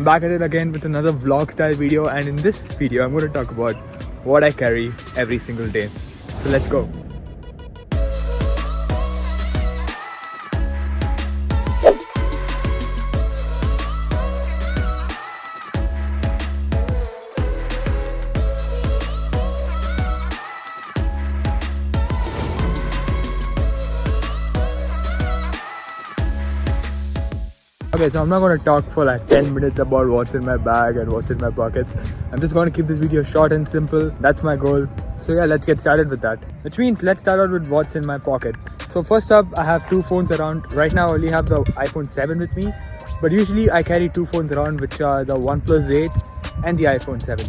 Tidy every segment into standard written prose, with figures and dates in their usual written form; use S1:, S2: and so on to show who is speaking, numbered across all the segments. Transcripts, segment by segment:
S1: I'm back at it again with another vlog style video, and in this video I'm going to talk about what I carry every single day. So let's go. Okay, so I'm not going to talk for like 10 minutes about what's in my bag and what's in my pockets. I'm just going to keep this video short and simple. That's my goal. So yeah, let's get started with that. Which means let's start out with what's in my pockets. So first up, I have two phones around. Right now I only have the iPhone 7 with me. But usually I carry two phones around, which are the OnePlus 8 and the iPhone 7.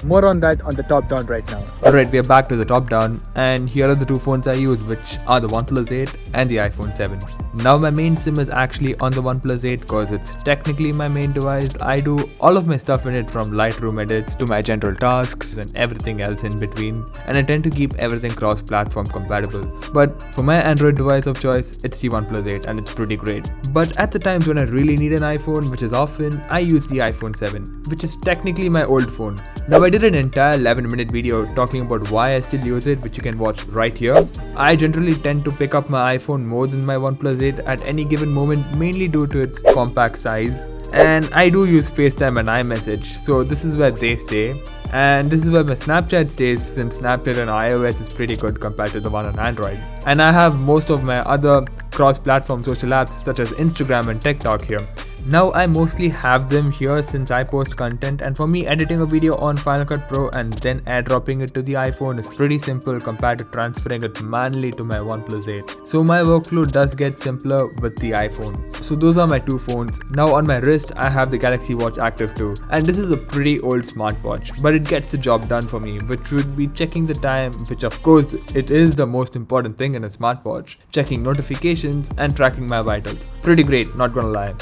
S1: More on that on the top down right now.
S2: Alright, we are back to the top down, and here are the two phones I use, which are the OnePlus 8 and the iPhone 7. Now my main SIM is actually on the OnePlus 8 because it's technically my main device. I do all of my stuff in it, from Lightroom edits to my general tasks and everything else in between, and I tend to keep everything cross-platform compatible. But for my Android device of choice, it's the OnePlus 8 and it's pretty great. But at the times when I really need an iPhone, which is often, I use the iPhone 7, which is technically my old phone. Now I did an entire 11-minute video talking about why I still use it, which you can watch right here. I generally tend to pick up my iPhone more than my OnePlus 8 at any given moment, mainly due to its compact size. And I do use FaceTime and iMessage, so this is where they stay. And this is where my Snapchat stays, since Snapchat on iOS is pretty good compared to the one on Android. And I have most of my other cross-platform social apps such as Instagram and TikTok here. Now I mostly have them here since I post content, and for me editing a video on Final Cut Pro and then airdropping it to the iPhone is pretty simple compared to transferring it manually to my OnePlus 8. So my workflow does get simpler with the iPhone. So those are my two phones. Now on my wrist I have the Galaxy Watch Active 2, and this is a pretty old smartwatch, but it gets the job done for me, which would be checking the time, which of course it is the most important thing in a smartwatch, checking notifications and tracking my vitals. Pretty great, not gonna lie.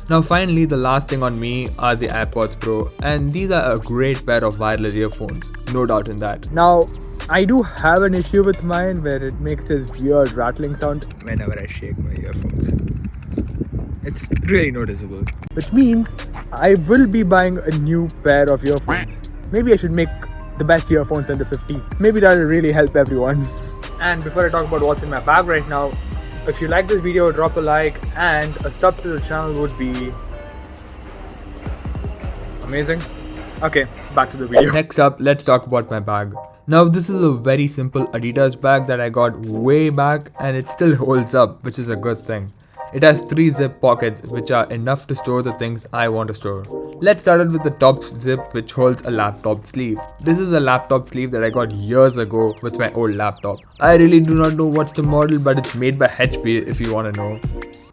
S2: Now finally, the last thing on me are the AirPods Pro, and these are a great pair of wireless earphones, no doubt in that.
S1: Now, I do have an issue with mine where it makes this weird rattling sound whenever I shake my earphones. It's really noticeable. Which means I will be buying a new pair of earphones. Maybe I should make the best earphones under 50. Maybe that will really help everyone. And before I talk about what's in my bag right now, if you like this video, drop a like, and a sub to the channel would be amazing. Okay, back to the video.
S2: Next up, let's talk about my bag. Now this is a very simple Adidas bag that I got way back, and it still holds up, which is a good thing. It has 3 zip pockets, which are enough to store the things I want to store. Let's start out with the top zip, which holds a laptop sleeve. This is a laptop sleeve that I got years ago with my old laptop. I really do not know what's the model, but it's made by HP if you want to know.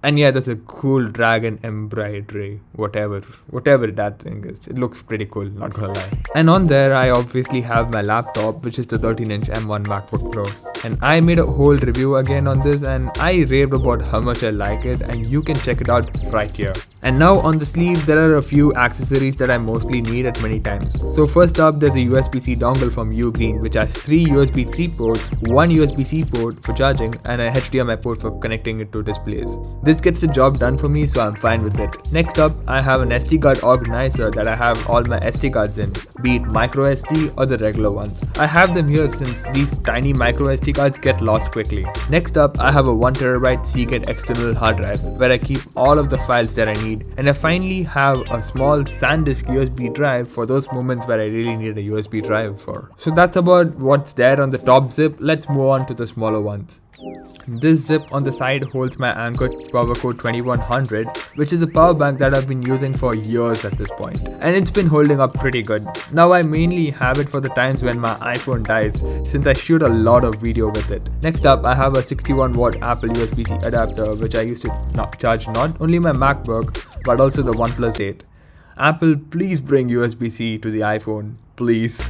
S2: And yeah, there's a cool dragon embroidery, whatever that thing is. It looks pretty cool, not gonna lie. And on there, I obviously have my laptop, which is the 13-inch M1 MacBook Pro. And I made a whole review again on this, and I raved about how much I like it, and you can check it out right here. And now on the sleeve, there are a few accessories that I mostly need at many times. So first up, there's a USB-C dongle from Ugreen, which has 3 USB 3 ports, 1 USB-C port for charging, and a HDMI port for connecting it to displays. This gets the job done for me, so I'm fine with it. Next up, I have an SD card organizer that I have all my SD cards in, be it micro SD or the regular ones. I have them here since these tiny micro SD cards get lost quickly. Next up, I have a 1TB Seagate external hard drive where I keep all of the files that I need, and I finally have a small SanDisk USB drive for those moments where I really need a USB drive for. So that's about what's there on the top zip. Let's move on to the smaller ones. This zip on the side holds my Anker PowerCore 2100, which is a power bank that I've been using for years at this point, and it's been holding up pretty good. Now I mainly have it for the times when my iPhone dies, since I shoot a lot of video with it. Next up, I have a 61-watt Apple USB-C adapter, which I use to charge not only my MacBook but also the OnePlus 8. Apple, please bring USB-C to the iPhone, please.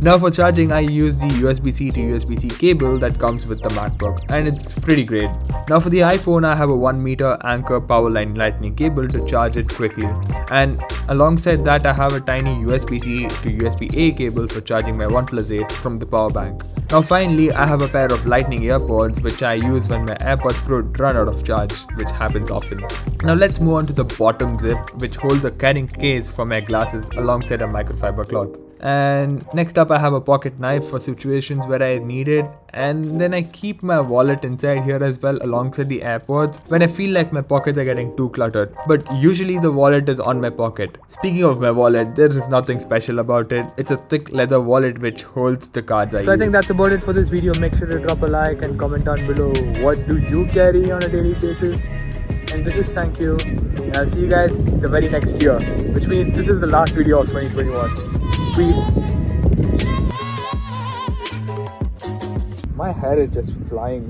S2: Now for charging, I use the USB-C to USB-C cable that comes with the MacBook, and it's pretty great. Now for the iPhone, I have a 1 meter Anker Powerline Lightning cable to charge it quickly, and alongside that I have a tiny USB-C to USB-A cable for charging my OnePlus 8 from the power bank. Now finally, I have a pair of lightning earpods which I use when my AirPods Pro run out of charge, which happens often. Now let's move on to the bottom zip, which holds a carrying case for my glasses alongside a microfiber cloth. And next up, I have a pocket knife for situations where I need it, and then I keep my wallet inside here as well alongside the AirPods when I feel like my pockets are getting too cluttered. But usually the wallet is on my pocket. Speaking of my wallet, there is nothing special about it. It's a thick leather wallet which holds the cards I use.
S1: So I think that's about it for this video. Make sure to drop a like and comment down below what do you carry on a daily basis. And this is Sankew, and I'll see you guys the very next year, which means this is the last video of 2021. Peace. My hair is just flying.